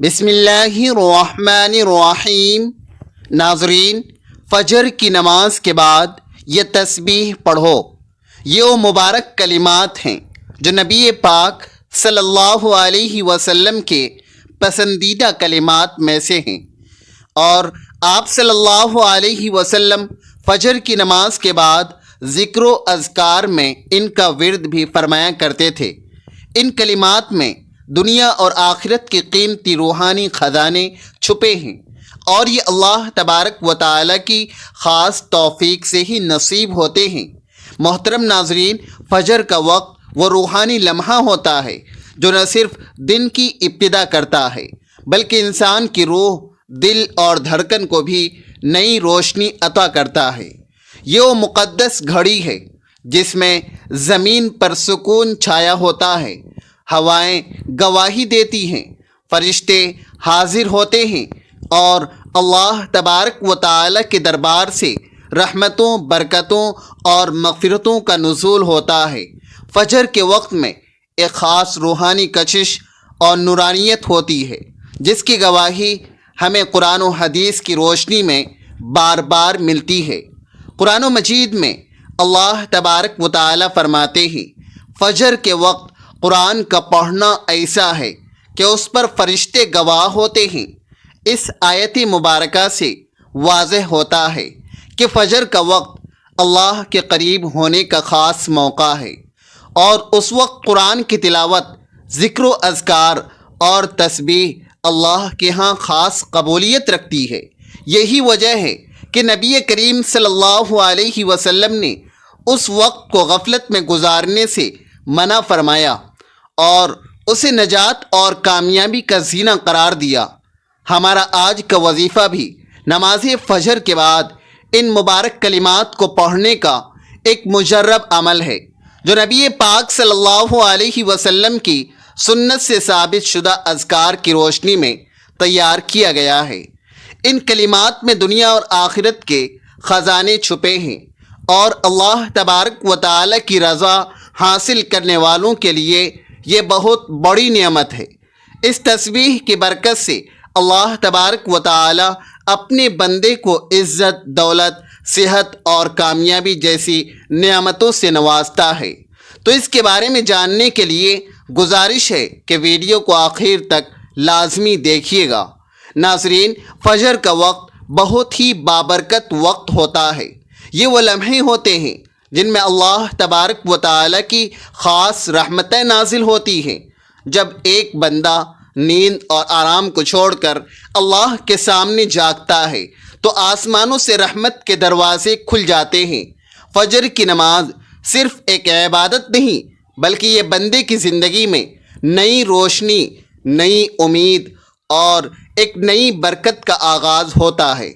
بسم اللہ الرحمن الرحیم۔ ناظرین، فجر کی نماز کے بعد یہ تسبیح پڑھو۔ یہ وہ مبارک کلمات ہیں جو نبی پاک صلی اللہ علیہ وسلم کے پسندیدہ کلمات میں سے ہیں، اور آپ صلی اللہ علیہ وسلم فجر کی نماز کے بعد ذکر و اذکار میں ان کا ورد بھی فرمایا کرتے تھے۔ ان کلمات میں دنیا اور آخرت کے قیمتی روحانی خزانے چھپے ہیں، اور یہ اللہ تبارک و تعالی کی خاص توفیق سے ہی نصیب ہوتے ہیں۔ محترم ناظرین، فجر کا وقت وہ روحانی لمحہ ہوتا ہے جو نہ صرف دن کی ابتدا کرتا ہے بلکہ انسان کی روح، دل اور دھڑکن کو بھی نئی روشنی عطا کرتا ہے۔ یہ وہ مقدس گھڑی ہے جس میں زمین پر سکون چھایا ہوتا ہے، ہوائیں گواہی دیتی ہیں، فرشتے حاضر ہوتے ہیں، اور اللہ تبارک و تعالی کے دربار سے رحمتوں، برکتوں اور مغفرتوں کا نزول ہوتا ہے۔ فجر کے وقت میں ایک خاص روحانی کشش اور نورانیت ہوتی ہے جس کی گواہی ہمیں قرآن و حدیث کی روشنی میں بار بار ملتی ہے۔ قرآن مجید میں اللہ تبارک و تعالی فرماتے ہیں، فجر کے وقت قرآن کا پڑھنا ایسا ہے کہ اس پر فرشتے گواہ ہوتے ہیں۔ اس آیت مبارکہ سے واضح ہوتا ہے کہ فجر کا وقت اللہ کے قریب ہونے کا خاص موقع ہے، اور اس وقت قرآن کی تلاوت، ذکر و اذکار اور تسبیح اللہ کے ہاں خاص قبولیت رکھتی ہے۔ یہی وجہ ہے کہ نبی کریم صلی اللہ علیہ وسلم نے اس وقت کو غفلت میں گزارنے سے منع فرمایا اور اسے نجات اور کامیابی کا زینہ قرار دیا۔ ہمارا آج کا وظیفہ بھی نماز فجر کے بعد ان مبارک کلمات کو پڑھنے کا ایک مجرب عمل ہے جو نبی پاک صلی اللہ علیہ وسلم کی سنت سے ثابت شدہ اذکار کی روشنی میں تیار کیا گیا ہے۔ ان کلمات میں دنیا اور آخرت کے خزانے چھپے ہیں، اور اللہ تبارک و تعالی کی رضا حاصل کرنے والوں کے لیے یہ بہت بڑی نعمت ہے۔ اس تسبیح کی برکت سے اللہ تبارک و تعالی اپنے بندے کو عزت، دولت، صحت اور کامیابی جیسی نعمتوں سے نوازتا ہے۔ تو اس کے بارے میں جاننے کے لیے گزارش ہے کہ ویڈیو کو آخر تک لازمی دیکھیے گا۔ ناظرین، فجر کا وقت بہت ہی بابرکت وقت ہوتا ہے۔ یہ وہ لمحے ہوتے ہیں جن میں اللہ تبارک و تعالی کی خاص رحمتیں نازل ہوتی ہیں۔ جب ایک بندہ نیند اور آرام کو چھوڑ کر اللہ کے سامنے جاگتا ہے تو آسمانوں سے رحمت کے دروازے کھل جاتے ہیں۔ فجر کی نماز صرف ایک عبادت نہیں بلکہ یہ بندے کی زندگی میں نئی روشنی، نئی امید اور ایک نئی برکت کا آغاز ہوتا ہے۔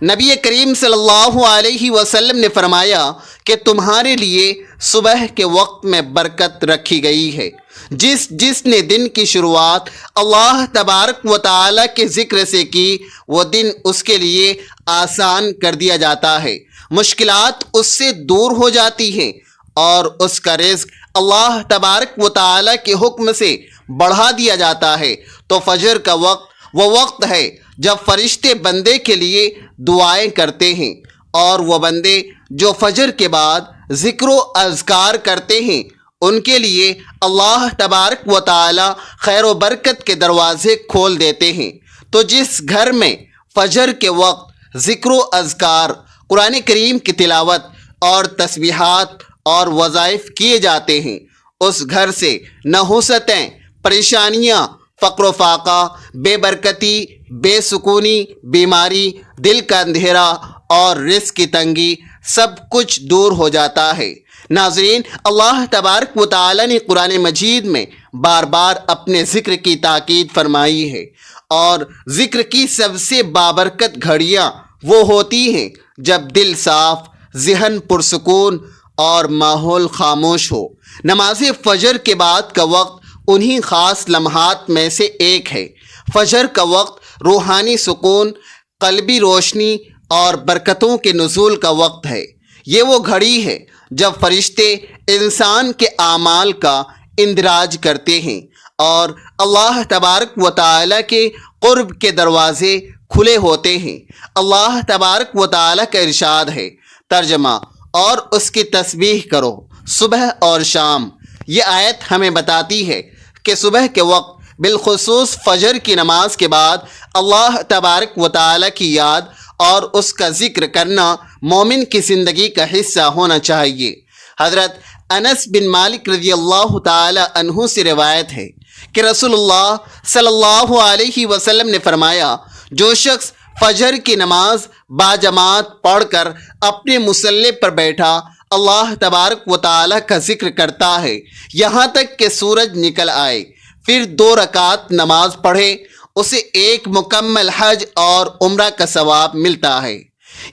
نبی کریم صلی اللہ علیہ وسلم نے فرمایا کہ تمہارے لیے صبح کے وقت میں برکت رکھی گئی ہے۔ جس نے دن کی شروعات اللہ تبارک و تعالی کے ذکر سے کی، وہ دن اس کے لیے آسان کر دیا جاتا ہے، مشکلات اس سے دور ہو جاتی ہیں، اور اس کا رزق اللہ تبارک و تعالی کے حکم سے بڑھا دیا جاتا ہے۔ تو فجر کا وقت وہ وقت ہے جب فرشتے بندے کے لیے دعائیں کرتے ہیں، اور وہ بندے جو فجر کے بعد ذکر و اذکار کرتے ہیں ان کے لیے اللہ تبارک و تعالی خیر و برکت کے دروازے کھول دیتے ہیں۔ تو جس گھر میں فجر کے وقت ذکر و اذکار، قرآن کریم کی تلاوت اور تسبیحات اور وظائف کیے جاتے ہیں، اس گھر سے نحوستیں، پریشانیاں، فقر و فاقہ، بے برکتی، بے سکونی، بیماری، دل کا اندھیرا اور رزق کی تنگی سب کچھ دور ہو جاتا ہے۔ ناظرین، اللہ تبارک و تعالی نے قرآن مجید میں بار بار اپنے ذکر کی تاکید فرمائی ہے، اور ذکر کی سب سے بابرکت گھڑیاں وہ ہوتی ہیں جب دل صاف، ذہن پرسکون اور ماحول خاموش ہو۔ نماز فجر کے بعد کا وقت انہی خاص لمحات میں سے ایک ہے۔ فجر کا وقت روحانی سکون، قلبی روشنی اور برکتوں کے نزول کا وقت ہے۔ یہ وہ گھڑی ہے جب فرشتے انسان کے اعمال کا اندراج کرتے ہیں اور اللہ تبارک و تعالی کے قرب کے دروازے کھلے ہوتے ہیں۔ اللہ تبارک و تعالی کا ارشاد ہے، ترجمہ، اور اس کی تسبیح کرو صبح اور شام۔ یہ آیت ہمیں بتاتی ہے کہ صبح کے وقت بالخصوص فجر کی نماز کے بعد اللہ تبارک و تعالی کی یاد اور اس کا ذکر کرنا مومن کی زندگی کا حصہ ہونا چاہیے۔ حضرت انس بن مالک رضی اللہ تعالی عنہ سے روایت ہے کہ رسول اللہ صلی اللہ علیہ وسلم نے فرمایا، جو شخص فجر کی نماز باجماعت پڑھ کر اپنے مصلی پر بیٹھا اللہ تبارک و تعالی کا ذکر کرتا ہے یہاں تک کہ سورج نکل آئے، پھر 2 رکعت نماز پڑھے، اسے ایک مکمل حج اور عمرہ کا ثواب ملتا ہے۔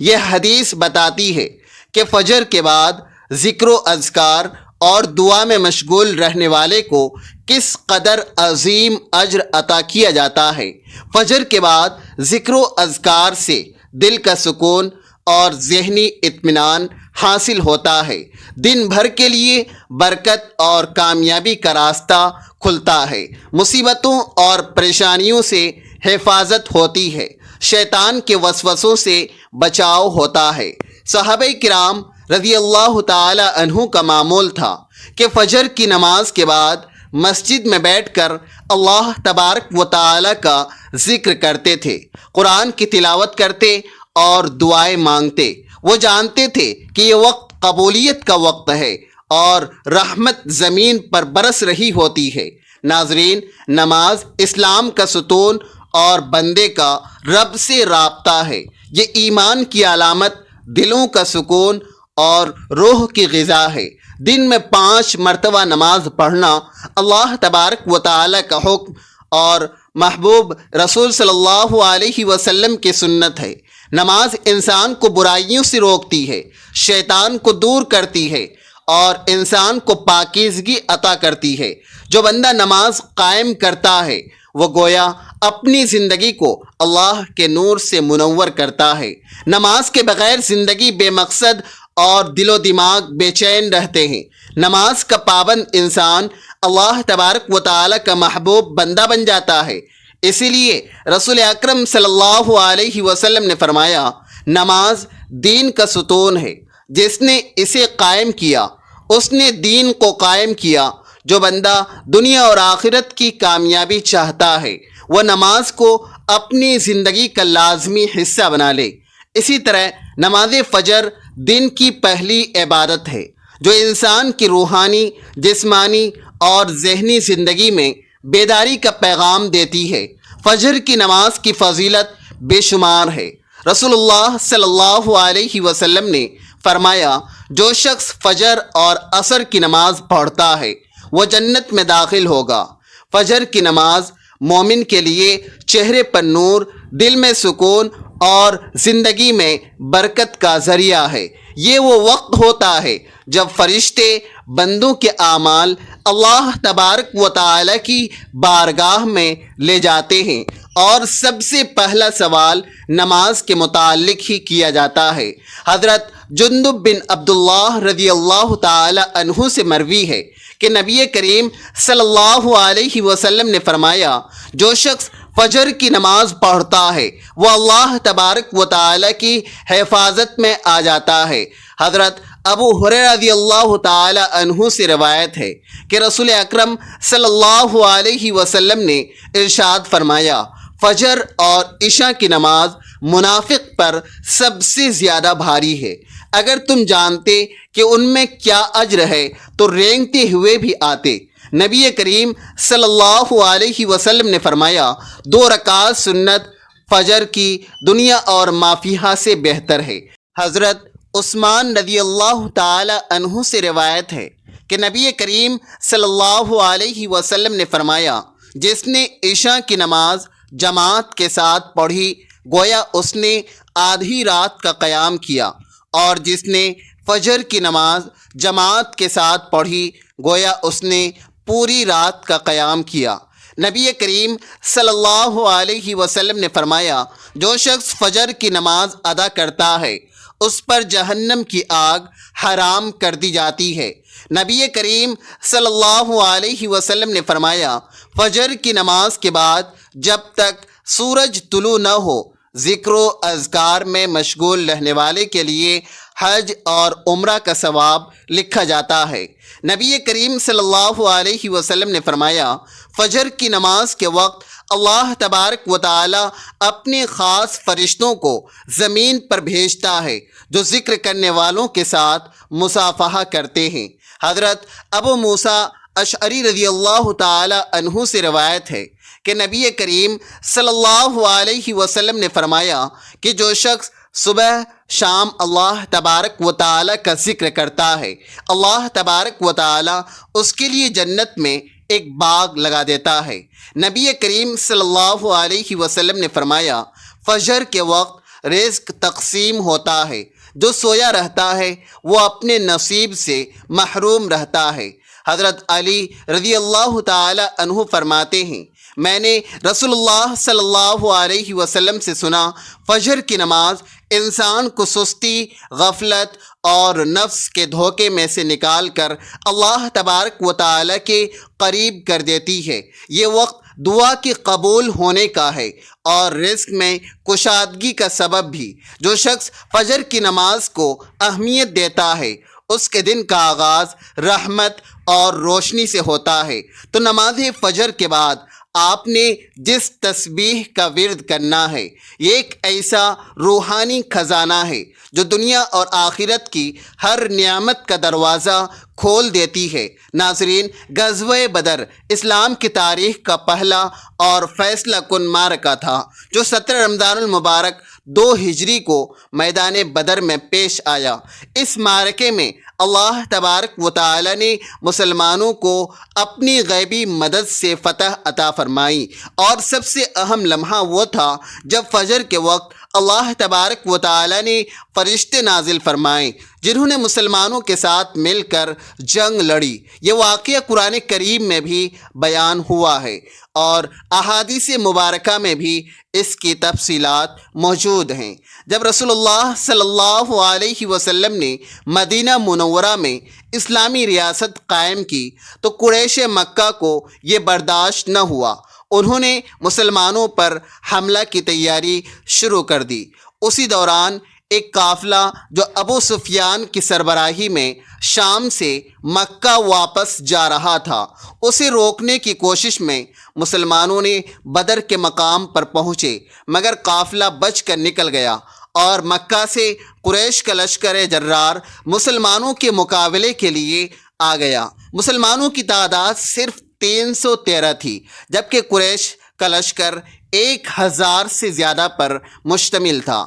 یہ حدیث بتاتی ہے کہ فجر کے بعد ذکر و اذکار اور دعا میں مشغول رہنے والے کو کس قدر عظیم اجر عطا کیا جاتا ہے۔ فجر کے بعد ذکر و اذکار سے دل کا سکون اور ذہنی اطمینان حاصل ہوتا ہے، دن بھر کے لیے برکت اور کامیابی کا راستہ کھلتا ہے، مصیبتوں اور پریشانیوں سے حفاظت ہوتی ہے، شیطان کے وسوسوں سے بچاؤ ہوتا ہے۔ صحابہ کرام رضی اللہ تعالی عنہ کا معمول تھا کہ فجر کی نماز کے بعد مسجد میں بیٹھ کر اللہ تبارک و تعالی کا ذکر کرتے تھے، قرآن کی تلاوت کرتے اور دعائیں مانگتے۔ وہ جانتے تھے کہ یہ وقت قبولیت کا وقت ہے اور رحمت زمین پر برس رہی ہوتی ہے۔ ناظرین، نماز اسلام کا ستون اور بندے کا رب سے رابطہ ہے۔ یہ ایمان کی علامت، دلوں کا سکون اور روح کی غذا ہے۔ دن میں 5 مرتبہ نماز پڑھنا اللہ تبارک و تعالی کا حکم اور محبوب رسول صلی اللہ علیہ وسلم کی سنت ہے۔ نماز انسان کو برائیوں سے روکتی ہے، شیطان کو دور کرتی ہے اور انسان کو پاکیزگی عطا کرتی ہے۔ جو بندہ نماز قائم کرتا ہے وہ گویا اپنی زندگی کو اللہ کے نور سے منور کرتا ہے۔ نماز کے بغیر زندگی بے مقصد اور دل و دماغ بے چین رہتے ہیں۔ نماز کا پابند انسان اللہ تبارک و تعالی کا محبوب بندہ بن جاتا ہے۔ اسی لیے رسول اکرم صلی اللہ علیہ وسلم نے فرمایا، نماز دین کا ستون ہے، جس نے اسے قائم کیا اس نے دین کو قائم کیا۔ جو بندہ دنیا اور آخرت کی کامیابی چاہتا ہے وہ نماز کو اپنی زندگی کا لازمی حصہ بنا لے۔ اسی طرح نماز فجر دن کی پہلی عبادت ہے جو انسان کی روحانی، جسمانی اور ذہنی زندگی میں بیداری کا پیغام دیتی ہے۔ فجر کی نماز کی فضیلت بے شمار ہے۔ رسول اللہ صلی اللہ علیہ وسلم نے فرمایا، جو شخص فجر اور عصر کی نماز پڑھتا ہے وہ جنت میں داخل ہوگا۔ فجر کی نماز مومن کے لیے چہرے پر نور، دل میں سکون اور زندگی میں برکت کا ذریعہ ہے۔ یہ وہ وقت ہوتا ہے جب فرشتے بندوں کے اعمال اللہ تبارک و تعالی کی بارگاہ میں لے جاتے ہیں اور سب سے پہلا سوال نماز کے متعلق ہی کیا جاتا ہے۔ حضرت جندب بن عبداللہ رضی اللہ تعالی عنہ سے مروی ہے کہ نبی کریم صلی اللہ علیہ وسلم نے فرمایا، جو شخص فجر کی نماز پڑھتا ہے وہ اللہ تبارک و تعالی کی حفاظت میں آ جاتا ہے۔ حضرت ابو ہریرہ رضی اللہ تعالی عنہ سے روایت ہے کہ رسول اکرم صلی اللہ علیہ وسلم نے ارشاد فرمایا، فجر اور عشاء کی نماز منافق پر سب سے زیادہ بھاری ہے۔ اگر تم جانتے کہ ان میں کیا اجر ہے تو رینگتے ہوئے بھی آتے۔ نبی کریم صلی اللہ علیہ وسلم نے فرمایا، 2 رکعت سنت فجر کی دنیا اور ما فیہا سے بہتر ہے۔ حضرت عثمان رضی اللہ تعالی عنہ سے روایت ہے کہ نبی کریم صلی اللہ علیہ وسلم نے فرمایا، جس نے عشاء کی نماز جماعت کے ساتھ پڑھی گویا اس نے آدھی رات کا قیام کیا، اور جس نے فجر کی نماز جماعت کے ساتھ پڑھی گویا اس نے پوری رات کا قیام کیا۔ نبی کریم صلی اللہ علیہ وسلم نے فرمایا، جو شخص فجر کی نماز ادا کرتا ہے اس پر جہنم کی آگ حرام کر دی جاتی ہے۔ نبی کریم صلی اللہ علیہ وسلم نے فرمایا، فجر کی نماز کے بعد جب تک سورج طلوع نہ ہو ذکر و اذکار میں مشغول رہنے والے کے لیے حج اور عمرہ کا ثواب لکھا جاتا ہے۔ نبی کریم صلی اللہ علیہ وسلم نے فرمایا، فجر کی نماز کے وقت اللہ تبارک و تعالی اپنے خاص فرشتوں کو زمین پر بھیجتا ہے جو ذکر کرنے والوں کے ساتھ مصافحہ کرتے ہیں۔ حضرت ابو موسیٰ اشعری رضی اللہ تعالی عنہ سے روایت ہے کہ نبی کریم صلی اللہ علیہ وسلم نے فرمایا کہ جو شخص صبح شام اللہ تبارک و تعالی کا ذکر کرتا ہے، اللہ تبارک و تعالی اس کے لیے جنت میں ایک باغ لگا دیتا ہے۔ نبی کریم صلی اللہ علیہ وسلم نے فرمایا، فجر کے وقت رزق تقسیم ہوتا ہے، جو سویا رہتا ہے وہ اپنے نصیب سے محروم رہتا ہے۔ حضرت علی رضی اللہ تعالی عنہ فرماتے ہیں، میں نے رسول اللہ صلی اللہ علیہ وسلم سے سنا، فجر کی نماز انسان کو سستی، غفلت اور نفس کے دھوکے میں سے نکال کر اللہ تبارک و تعالی کے قریب کر دیتی ہے۔ یہ وقت دعا کے قبول ہونے کا ہے اور رزق میں کشادگی کا سبب بھی۔ جو شخص فجر کی نماز کو اہمیت دیتا ہے اس کے دن کا آغاز رحمت اور روشنی سے ہوتا ہے۔ تو نماز فجر کے بعد آپ نے جس تسبیح کا ورد کرنا ہے، یہ ایک ایسا روحانی خزانہ ہے جو دنیا اور آخرت کی ہر نعمت کا دروازہ کھول دیتی ہے۔ ناظرین، غزوہ بدر اسلام کی تاریخ کا پہلا اور فیصلہ کن معرکہ تھا جو 17 رمضان المبارک 2 ہجری کو میدان بدر میں پیش آیا۔ اس معرکے میں اللہ تبارک و تعالی نے مسلمانوں کو اپنی غیبی مدد سے فتح عطا فرمائی، اور سب سے اہم لمحہ وہ تھا جب فجر کے وقت اللہ تبارک و تعالی نے فرشتے نازل فرمائے جنہوں نے مسلمانوں کے ساتھ مل کر جنگ لڑی۔ یہ واقعہ قرآن کریم میں بھی بیان ہوا ہے اور احادیث مبارکہ میں بھی اس کی تفصیلات موجود ہیں۔ جب رسول اللہ صلی اللہ علیہ وسلم نے مدینہ منورہ میں اسلامی ریاست قائم کی تو قریش مکہ کو یہ برداشت نہ ہوا۔ انہوں نے مسلمانوں پر حملہ کی تیاری شروع کر دی۔ اسی دوران ایک قافلہ جو ابو سفیان کی سربراہی میں شام سے مکہ واپس جا رہا تھا، اسے روکنے کی کوشش میں مسلمانوں نے بدر کے مقام پر پہنچے، مگر قافلہ بچ کر نکل گیا اور مکہ سے قریش کا لشکر جرار مسلمانوں کے مقابلے کے لیے آ گیا۔ مسلمانوں کی تعداد صرف 313 تھی، جبکہ قریش کا لشکر 1000 سے زیادہ پر مشتمل تھا۔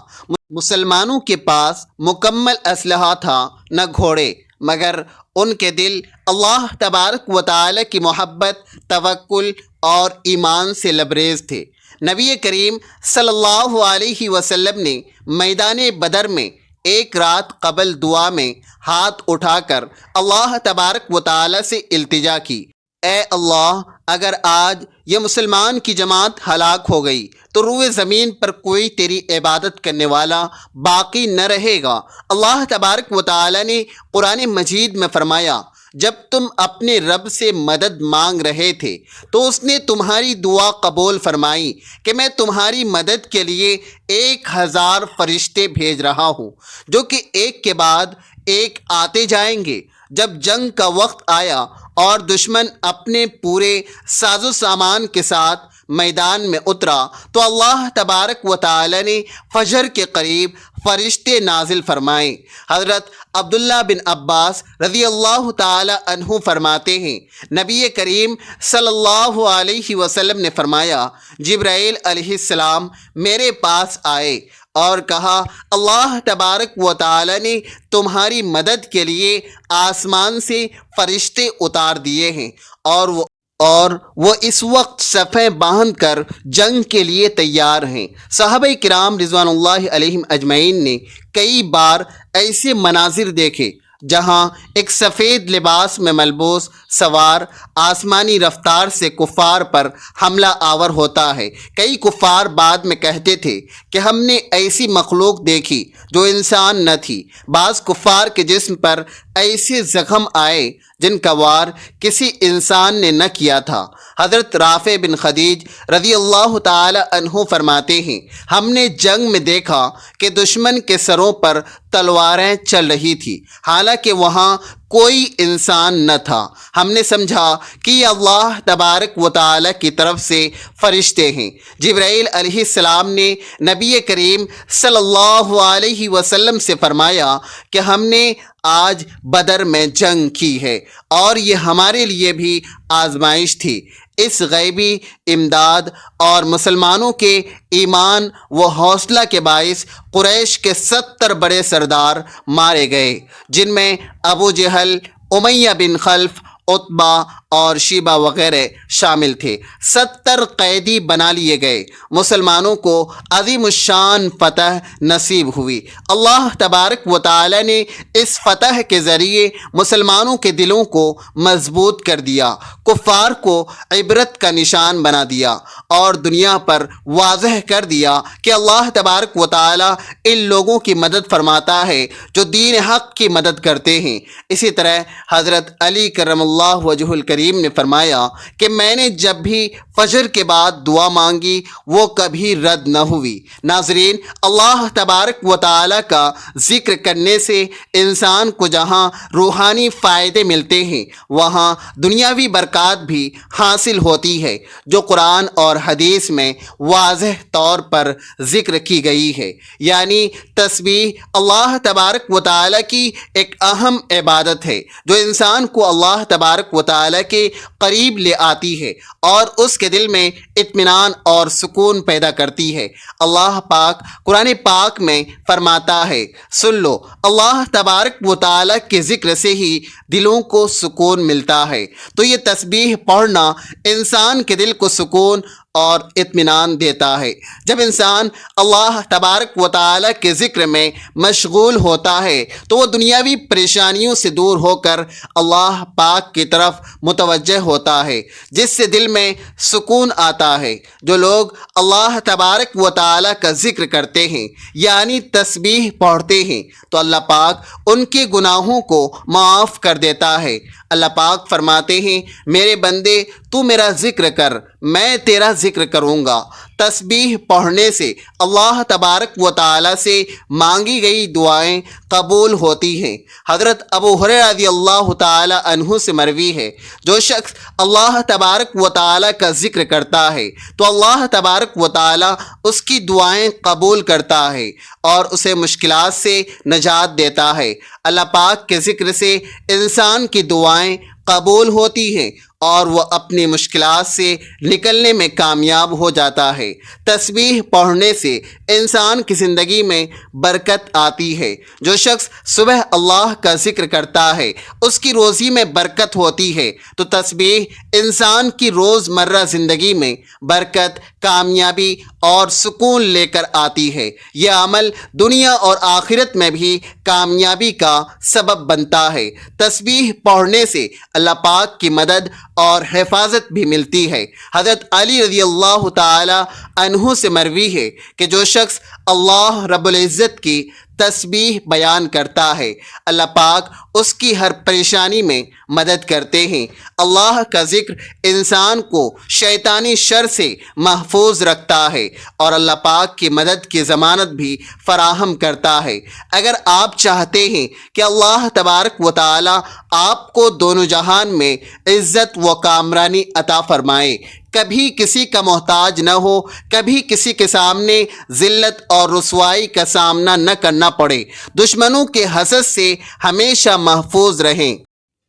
مسلمانوں کے پاس مکمل اسلحہ تھا، نہ گھوڑے، مگر ان کے دل اللہ تبارک و تعالی کی محبت، توکل اور ایمان سے لبریز تھے۔ نبی کریم صلی اللہ علیہ وسلم نے میدان بدر میں ایک رات قبل دعا میں ہاتھ اٹھا کر اللہ تبارک و تعالی سے التجا کی، اے اللہ، اگر آج یہ مسلمان کی جماعت ہلاک ہو گئی تو روئے زمین پر کوئی تیری عبادت کرنے والا باقی نہ رہے گا۔ اللہ تبارک و تعالی نے قرآن مجید میں فرمایا، جب تم اپنے رب سے مدد مانگ رہے تھے تو اس نے تمہاری دعا قبول فرمائی کہ میں تمہاری مدد کے لیے 1000 فرشتے بھیج رہا ہوں، جو کہ ایک کے بعد ایک آتے جائیں گے۔ جب جنگ کا وقت آیا اور دشمن اپنے پورے ساز و سامان کے ساتھ میدان میں اترا تو اللہ تبارک و تعالی نے فجر کے قریب فرشتے نازل فرمائے۔ حضرت عبداللہ بن عباس رضی اللہ تعالی عنہ فرماتے ہیں، نبی کریم صلی اللہ علیہ وسلم نے فرمایا، جبرائیل علیہ السلام میرے پاس آئے اور کہا، اللہ تبارک و تعالی نے تمہاری مدد کے لیے آسمان سے فرشتے اتار دیے ہیں اور وہ اس وقت صفیں باندھ کر جنگ کے لیے تیار ہیں۔ صحابہ کرام رضوان اللہ علیہم اجمعین نے کئی بار ایسے مناظر دیکھے جہاں ایک سفید لباس میں ملبوس سوار آسمانی رفتار سے کفار پر حملہ آور ہوتا ہے۔ کئی کفار بعد میں کہتے تھے کہ ہم نے ایسی مخلوق دیکھی جو انسان نہ تھی۔ بعض کفار کے جسم پر ایسے زخم آئے جن کا وار کسی انسان نے نہ کیا تھا۔ حضرت رافع بن خدیج رضی اللہ تعالی عنہ فرماتے ہیں، ہم نے جنگ میں دیکھا کہ دشمن کے سروں پر تلواریں چل رہی تھی، حالانکہ وہاں کوئی انسان نہ تھا۔ ہم نے سمجھا کہ یہ اللہ تبارک و تعالی کی طرف سے فرشتے ہیں۔ جبرائیل علیہ السلام نے نبی کریم صلی اللہ علیہ وسلم سے فرمایا کہ ہم نے آج بدر میں جنگ کی ہے اور یہ ہمارے لیے بھی آزمائش تھی۔ اس غیبی امداد اور مسلمانوں کے ایمان و حوصلہ کے باعث قریش کے 70 بڑے سردار مارے گئے، جن میں ابو جہل، امیہ بن خلف، عتبہ اور شیبہ وغیرہ شامل تھے۔ 70 قیدی بنا لیے گئے۔ مسلمانوں کو عظیم الشان فتح نصیب ہوئی۔ اللہ تبارک و تعالی نے اس فتح کے ذریعے مسلمانوں کے دلوں کو مضبوط کر دیا، کفار کو عبرت کا نشان بنا دیا اور دنیا پر واضح کر دیا کہ اللہ تبارک و تعالی ان لوگوں کی مدد فرماتا ہے جو دین حق کی مدد کرتے ہیں۔ اسی طرح حضرت علی کرم اللہ وجہ الکریم نے فرمایا کہ میں نے جب بھی فجر کے بعد دعا مانگی وہ کبھی رد نہ ہوئی۔ ناظرین، اللہ تبارک و تعالی کا ذکر کرنے سے انسان کو جہاں روحانی فائدے ملتے ہیں وہاں دنیاوی برکات بھی حاصل ہوتی ہے، جو قرآن اور حدیث میں واضح طور پر ذکر کی گئی ہے۔ یعنی تسبیح اللہ تبارک و تعالی کی ایک اہم عبادت ہے جو انسان کو اللہ تبارک و تعالی کے قریب لے آتی ہے اور اس کے دل میں اطمینان اور سکون پیدا کرتی ہے۔ اللہ پاک قرآن پاک میں فرماتا ہے، سن لو، اللہ تبارک و تعالی کے ذکر سے ہی دلوں کو سکون ملتا ہے۔ تو یہ تسبیح پڑھنا انسان کے دل کو سکون اور اطمینان دیتا ہے۔ جب انسان اللہ تبارک و تعالی کے ذکر میں مشغول ہوتا ہے تو وہ دنیاوی پریشانیوں سے دور ہو کر اللہ پاک کی طرف متوجہ ہوتا ہے، جس سے دل میں سکون آتا ہے۔ جو لوگ اللہ تبارک و تعالی کا ذکر کرتے ہیں یعنی تسبیح پڑھتے ہیں تو اللہ پاک ان کے گناہوں کو معاف کر دیتا ہے۔ اللہ پاک فرماتے ہیں، میرے بندے تو میرا ذکر کر، میں تیرا ذکر کروں گا۔ تسبیح پڑھنے سے اللہ تبارک و تعالی سے مانگی گئی دعائیں قبول ہوتی ہیں۔ حضرت ابو ہریرہ رضی اللہ تعالی عنہ سے مروی ہے، جو شخص اللہ تبارک و تعالی کا ذکر کرتا ہے تو اللہ تبارک و تعالی اس کی دعائیں قبول کرتا ہے اور اسے مشکلات سے نجات دیتا ہے۔ اللہ پاک کے ذکر سے انسان کی دعائیں قبول ہوتی ہیں اور وہ اپنی مشکلات سے نکلنے میں کامیاب ہو جاتا ہے۔ تسبیح پڑھنے سے انسان کی زندگی میں برکت آتی ہے۔ جو شخص صبح اللہ کا ذکر کرتا ہے اس کی روزی میں برکت ہوتی ہے۔ تو تسبیح انسان کی روزمرہ زندگی میں برکت، کامیابی اور سکون لے کر آتی ہے۔ یہ عمل دنیا اور آخرت میں بھی کامیابی کا سبب بنتا ہے۔ تسبیح پڑھنے سے اللہ پاک کی مدد اور حفاظت بھی ملتی ہے۔ حضرت علی رضی اللہ تعالی عنہ سے مروی ہے کہ جو شخص اللہ رب العزت کی تسبیح بیان کرتا ہے اللہ پاک اس کی ہر پریشانی میں مدد کرتے ہیں۔ اللہ کا ذکر انسان کو شیطانی شر سے محفوظ رکھتا ہے اور اللہ پاک کی مدد کی ضمانت بھی فراہم کرتا ہے۔ اگر آپ چاہتے ہیں کہ اللہ تبارک و تعالی آپ کو دونوں جہان میں عزت و کامرانی عطا فرمائے، کبھی کسی کا محتاج نہ ہو، کبھی کسی کے سامنے ذلت اور رسوائی کا سامنا نہ کرنا پڑے، دشمنوں کے حسد سے ہمیشہ محفوظ رہیں،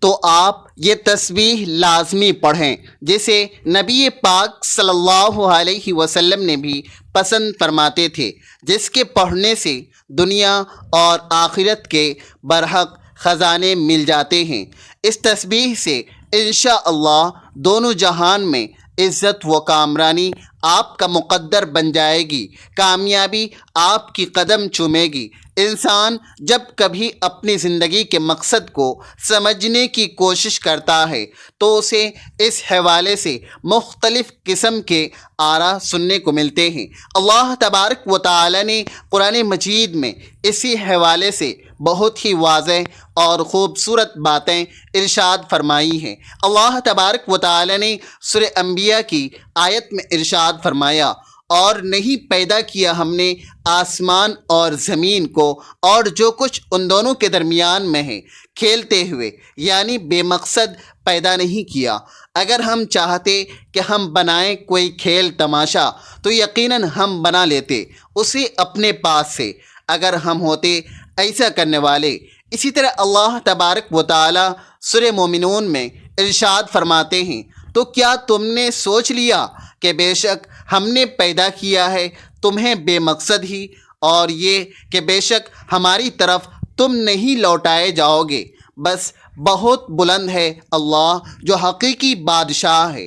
تو آپ یہ تسبیح لازمی پڑھیں، جسے نبی پاک صلی اللہ علیہ وسلم نے بھی پسند فرماتے تھے، جس کے پڑھنے سے دنیا اور آخرت کے برحق خزانے مل جاتے ہیں۔ اس تسبیح سے انشاءاللہ دونوں جہان میں عزت و کامرانی آپ کا مقدر بن جائے گی، کامیابی آپ کی قدم چومے گی۔ انسان جب کبھی اپنی زندگی کے مقصد کو سمجھنے کی کوشش کرتا ہے تو اسے اس حوالے سے مختلف قسم کے آراء سننے کو ملتے ہیں۔ اللہ تبارک و تعالی نے قرآن مجید میں اسی حوالے سے بہت ہی واضح اور خوبصورت باتیں ارشاد فرمائی ہیں۔ اللہ تبارک و تعالی نے سورہ انبیاء کی آیت میں ارشاد فرمایا، اور نہیں پیدا کیا ہم نے آسمان اور زمین کو اور جو کچھ ان دونوں کے درمیان میں ہے کھیلتے ہوئے، یعنی بے مقصد پیدا نہیں کیا۔ اگر ہم چاہتے کہ ہم بنائیں کوئی کھیل تماشا تو یقیناً ہم بنا لیتے اسے اپنے پاس سے، اگر ہم ہوتے ایسا کرنے والے۔ اسی طرح اللہ تبارک و تعالی سورہ مومنون میں ارشاد فرماتے ہیں، تو کیا تم نے سوچ لیا کہ بے شک ہم نے پیدا کیا ہے تمہیں بے مقصد ہی، اور یہ کہ بے شک ہماری طرف تم نہیں لوٹائے جاؤ گے۔ بس بہت بلند ہے اللہ جو حقیقی بادشاہ ہے،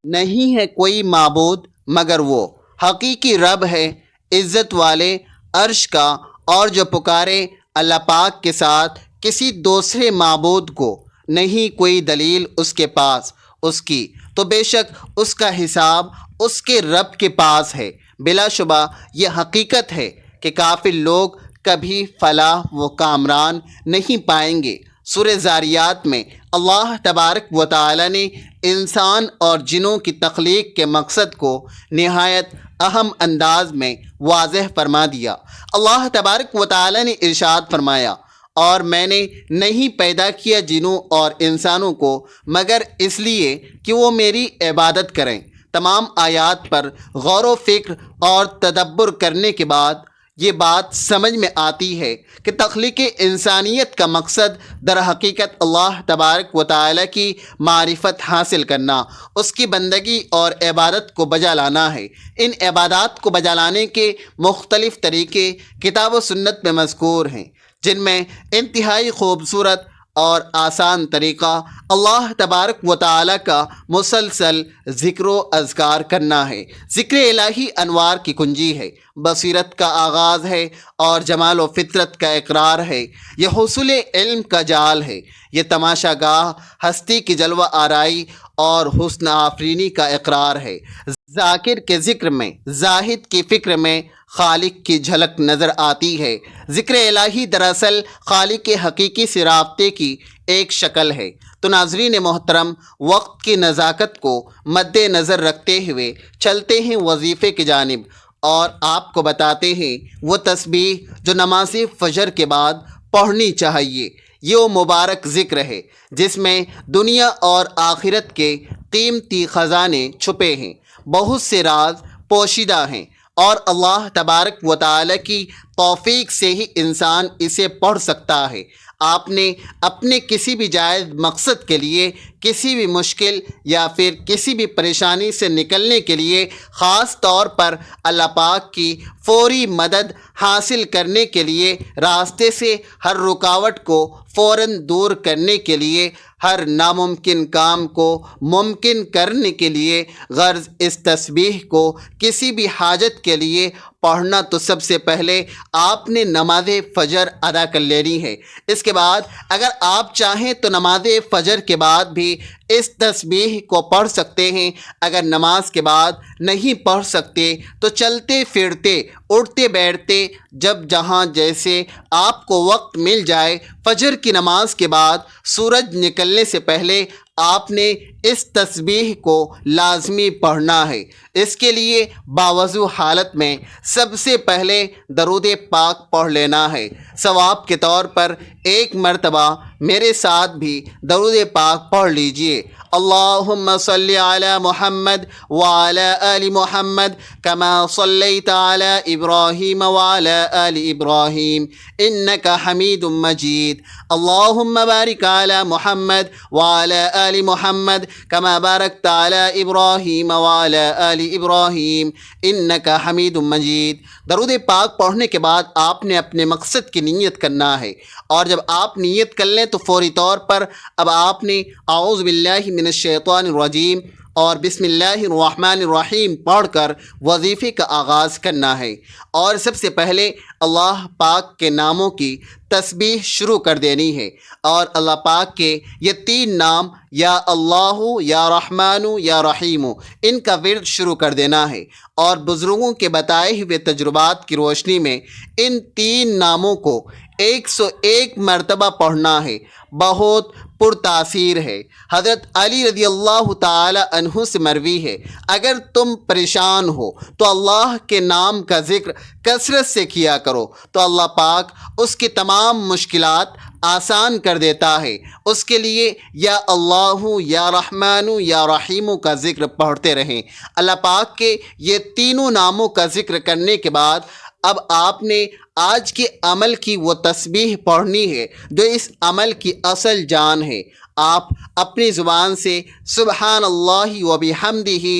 نہیں ہے کوئی معبود مگر وہ، حقیقی رب ہے عزت والے عرش کا، اور جو پکارے اللہ پاک کے ساتھ کسی دوسرے معبود کو، نہیں کوئی دلیل اس کے پاس اس کی، تو بے شک اس کا حساب اس کے رب کے پاس ہے۔ بلا شبہ یہ حقیقت ہے کہ کافر لوگ کبھی فلاح و کامران نہیں پائیں گے۔ سورہ زاریات میں اللہ تبارک و تعالی نے انسان اور جنوں کی تخلیق کے مقصد کو نہایت اہم انداز میں واضح فرما دیا۔ اللہ تبارک و تعالی نے ارشاد فرمایا، اور میں نے نہیں پیدا کیا جنوں اور انسانوں کو مگر اس لیے کہ وہ میری عبادت کریں۔ تمام آیات پر غور و فکر اور تدبر کرنے کے بعد یہ بات سمجھ میں آتی ہے کہ تخلیق انسانیت کا مقصد در حقیقت اللہ تبارک و تعالی کی معرفت حاصل کرنا، اس کی بندگی اور عبادت کو بجا لانا ہے۔ ان عبادات کو بجا لانے کے مختلف طریقے کتاب و سنت میں مذکور ہیں، جن میں انتہائی خوبصورت اور آسان طریقہ اللہ تبارک و تعالی کا مسلسل ذکر و اذکار کرنا ہے۔ ذکر الہی انوار کی کنجی ہے، بصیرت کا آغاز ہے اور جمال و فطرت کا اقرار ہے۔ یہ حصول علم کا جال ہے، یہ تماشا گاہ ہستی کی جلوہ آرائی اور حسن آفرینی کا اقرار ہے۔ ذاکر کے ذکر میں، زاہد کی فکر میں خالق کی جھلک نظر آتی ہے۔ ذکر الہی دراصل خالق حقیقی سے رابطے کی ایک شکل ہے۔ تو ناظرین محترم، وقت کی نزاکت کو مد نظر رکھتے ہوئے چلتے ہیں وظیفے کی جانب، اور آپ کو بتاتے ہیں وہ تسبیح جو نماز فجر کے بعد پڑھنی چاہیے۔ یہ وہ مبارک ذکر ہے جس میں دنیا اور آخرت کے قیمتی خزانے چھپے ہیں، بہت سے راز پوشیدہ ہیں، اور اللہ تبارک و تعالی کی توفیق سے ہی انسان اسے پڑھ سکتا ہے۔ آپ نے اپنے کسی بھی جائز مقصد کے لیے، کسی بھی مشکل یا پھر کسی بھی پریشانی سے نکلنے کے لیے، خاص طور پر اللہ پاک کی فوری مدد حاصل کرنے کے لیے، راستے سے ہر رکاوٹ کو فوراً دور کرنے کے لیے، ہر ناممکن کام کو ممکن کرنے کے لیے، غرض اس تسبیح کو کسی بھی حاجت کے لیے پڑھنا تو سب سے پہلے آپ نے نماز فجر ادا کر لینی ہے۔ اس کے بعد اگر آپ چاہیں تو نماز فجر کے بعد بھی اس تسبیح کو پڑھ سکتے ہیں۔ اگر نماز کے بعد نہیں پڑھ سکتے تو چلتے پھرتے، اٹھتے بیٹھتے، جب جہاں جیسے آپ کو وقت مل جائے، فجر کی نماز کے بعد سورج نکلنے سے پہلے آپ نے اس تسبیح کو لازمی پڑھنا ہے۔ اس کے لیے باوضو حالت میں سب سے پہلے درود پاک پڑھ لینا ہے۔ ثواب کے طور پر ایک مرتبہ میرے ساتھ بھی درود پاک پڑھ لیجئے۔ اللہم صلی علی محمد وعلی آل محمد کما صلیت علی ابراہیم وعلی آل ابراہیم انک حمید مجید۔ اللہم بارک علی محمد وعلی آل محمد کما بارکت علی ابراہیم وعلی آل ابراہیم انک حمید مجید۔ درود پاک پڑھنے کے بعد آپ نے اپنے مقصد کی نیت کرنا ہے، اور جب آپ نیت کر لیں تو فوری طور پر اب آپ نے اعوذ باللہ من الشیطان الرجیم اور بسم اللہ الرحمن الرحیم پڑھ کر وظیفے کا آغاز کرنا ہے، اور سب سے پہلے اللہ پاک کے ناموں کی تسبیح شروع کر دینی ہے، اور اللہ پاک کے یہ 3 نام یا اللہ، یا رحمان، یا رحیم، ان کا ورد شروع کر دینا ہے، اور بزرگوں کے بتائے ہوئے تجربات کی روشنی میں ان 3 ناموں کو 101 مرتبہ پڑھنا ہے۔ بہت پرتاثیر ہے۔ حضرت علی رضی اللہ تعالی عنہ سے مروی ہے، اگر تم پریشان ہو تو اللہ کے نام کا ذکر کثرت سے کیا کرو تو اللہ پاک اس کی تمام مشکلات آسان کر دیتا ہے۔ اس کے لیے یا اللہ، یا رحمان، یا رحیم کا ذکر پڑھتے رہیں۔ اللہ پاک کے یہ تینوں ناموں کا ذکر کرنے کے بعد اب آپ نے آج کے عمل کی وہ تسبیح پڑھنی ہے جو اس عمل کی اصل جان ہے۔ آپ اپنی زبان سے سبحان اللہ و بحمدہ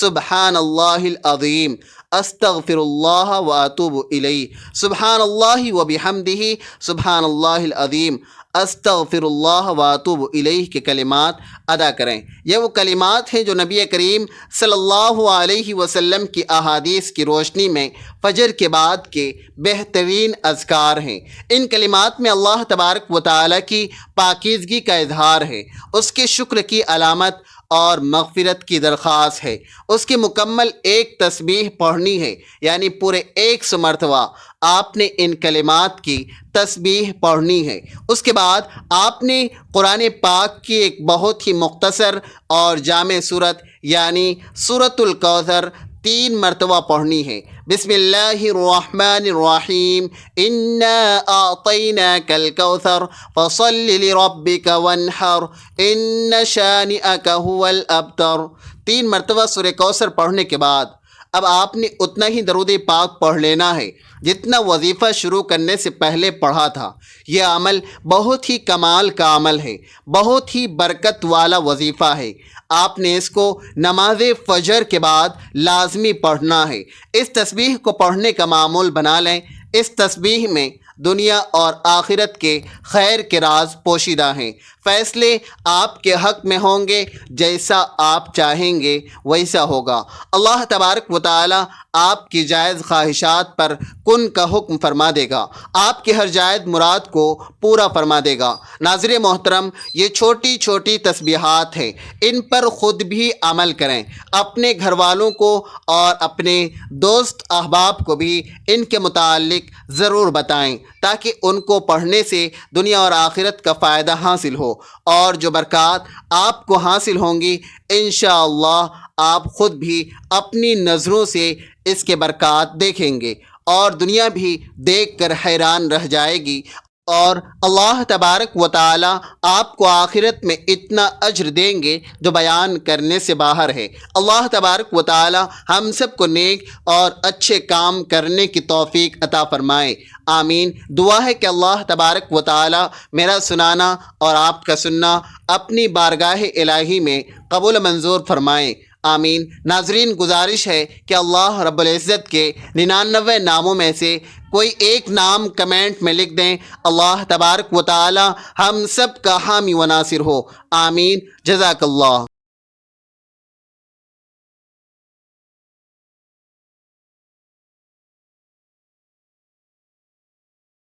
سبحان اللہ العظیم، استغفر اللہ و اتوب الیہ، سبحان اللہ و بحمدہ سبحان اللہ العظیم، استغفر اللہ و اتوب الیہ کے کلمات ادا کریں۔ یہ وہ کلمات ہیں جو نبی کریم صلی اللہ علیہ وسلم کی احادیث کی روشنی میں فجر کے بعد کے بہترین اذکار ہیں۔ ان کلمات میں اللہ تبارک و تعالی کی پاکیزگی کا اظہار ہے، اس کے شکر کی علامت اور مغفرت کی درخواست ہے۔ اس کی مکمل ایک تسبیح پڑھنی ہے، یعنی پورے 100 مرتبہ آپ نے ان کلمات کی تسبیح پڑھنی ہے۔ اس کے بعد آپ نے قرآن پاک کی ایک بہت ہی مختصر اور جامع صورت یعنی سورۃ الکوثر 3 مرتبہ پڑھنی ہے۔ بسم اللہ الرحمن الرحیم، انا اعطیناک الکوثر فصل لربک وانحر ان شانئک هو الابتر۔ 3 مرتبہ سورہ کوثر پڑھنے کے بعد اب آپ نے اتنا ہی درود پاک پڑھ لینا ہے جتنا وظیفہ شروع کرنے سے پہلے پڑھا تھا۔ یہ عمل بہت ہی کمال کا عمل ہے، بہت ہی برکت والا وظیفہ ہے۔ آپ نے اس کو نماز فجر کے بعد لازمی پڑھنا ہے۔ اس تسبیح کو پڑھنے کا معمول بنا لیں۔ اس تسبیح میں دنیا اور آخرت کے خیر کے راز پوشیدہ ہیں۔ فیصلے آپ کے حق میں ہوں گے، جیسا آپ چاہیں گے ویسا ہوگا۔ اللہ تبارک و تعالی آپ کی جائز خواہشات پر کن کا حکم فرما دے گا، آپ کی ہر جائز مراد کو پورا فرما دے گا۔ ناظر محترم، یہ چھوٹی چھوٹی تسبیحات ہیں، ان پر خود بھی عمل کریں، اپنے گھر والوں کو اور اپنے دوست احباب کو بھی ان کے متعلق ضرور بتائیں تاکہ ان کو پڑھنے سے دنیا اور آخرت کا فائدہ حاصل ہو، اور جو برکات آپ کو حاصل ہوں گی انشاءاللہ آپ خود بھی اپنی نظروں سے اس کے برکات دیکھیں گے، اور دنیا بھی دیکھ کر حیران رہ جائے گی، اور اللہ تبارک و تعالی آپ کو آخرت میں اتنا اجر دیں گے جو بیان کرنے سے باہر ہے۔ اللہ تبارک و تعالی ہم سب کو نیک اور اچھے کام کرنے کی توفیق عطا فرمائے، آمین۔ دعا ہے کہ اللہ تبارک و تعالی میرا سنانا اور آپ کا سننا اپنی بارگاہ الہی میں قبول منظور فرمائے، آمین۔ ناظرین، گزارش ہے کہ اللہ رب العزت کے 99 ناموں میں سے کوئی ایک نام کمنٹ میں لکھ دیں، اللہ تبارک و تعالی ہم سب کا حامی و ناصر ہو، آمین۔ جزاک اللہ۔